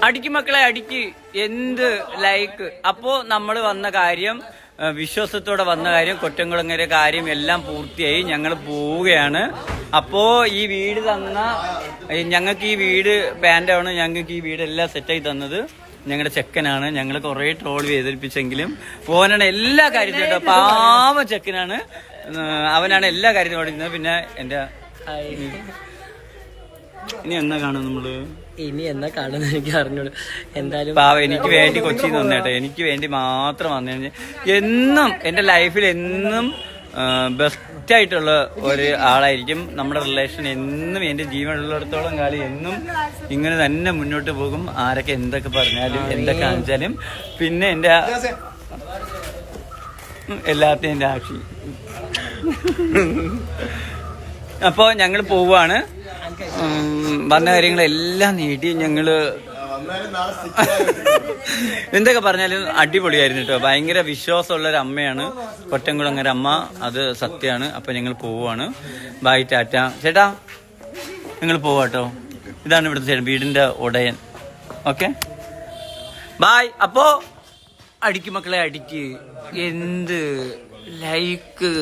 അടിക്ക് മക്കളെ അടിക്ക്, എന്ത് ലൈക്ക്. അപ്പോ നമ്മൾ വന്ന കാര്യം, വിശ്വാസത്തോടെ വന്ന കാര്യം, കൊറ്റംകുളങ്ങര കാര്യം എല്ലാം പൂർത്തിയായി. ഞങ്ങൾ പോവുകയാണ്. അപ്പോ ഈ വീട് തന്ന, ഞങ്ങൾക്ക് ഈ വീട് പാൻഡാണ്, ഞങ്ങൾക്ക് ഈ വീടെല്ലാം സെറ്റായി തന്നത് ഞങ്ങളുടെ ചെക്കനാണ്. ഞങ്ങൾ കുറെ ട്രോൾ വേദനിപ്പിച്ചെങ്കിലും ഓനാണ് എല്ലാ കാര്യത്തിലും, പാവ ചെക്കനാണ്, അവനാണ് എല്ലാ കാര്യത്തിലും ഓടിക്കുന്നത്. പിന്നെ എന്റെ ഇനി എന്നാ കാണും നമ്മള്? ഇനി എന്നാ കാണുന്നത് എനിക്ക് അറിഞ്ഞോളൂ. എന്തായാലും പാവ എനിക്ക് വേണ്ടി കൊച്ചിന്ന് വന്നേട്ടെ, എനിക്ക് വേണ്ടി മാത്രം വന്നു. എന്നും എന്റെ ലൈഫിൽ എന്നും ബെസ്റ്റ് ആയിട്ടുള്ള ഒരു ആളായിരിക്കും. നമ്മുടെ റിലേഷൻ എന്നും എന്റെ ജീവനുള്ളിടത്തോളം കാലം എന്നും ഇങ്ങനെ തന്നെ മുന്നോട്ട് പോകും. ആരൊക്കെ എന്തൊക്കെ പറഞ്ഞാലും എന്തൊക്കെ കാണിച്ചാലും. പിന്നെ എന്റെ എല്ലാത്തിനും എന്റെ ആക്ഷി. അപ്പോ ഞങ്ങൾ പോവാണ്. വന്ന കാര്യങ്ങളെല്ലാം നീട്ടി ഞങ്ങള് എന്തൊക്കെ പറഞ്ഞാലും അടിപൊളിയായിരുന്നു കേട്ടോ. ഭയങ്കര വിശ്വാസമുള്ള ഒരു അമ്മയാണ് കൊറ്റംകുളങ്ങര അമ്മ, അത് സത്യമാണ്. അപ്പൊ ഞങ്ങൾ പോവാണ്. ബൈ, ടാറ്റ. ചേട്ടാ ഞങ്ങൾ പോവാട്ടോ. ഇതാണ് ഇവിടുത്തെ ചേട്ടൻ, വീടിന്റെ ഉടയൻ. Okay bye. അപ്പോ അടിക്ക് മക്കളെ അടിക്ക്, എന്ത് ലൈക്ക്.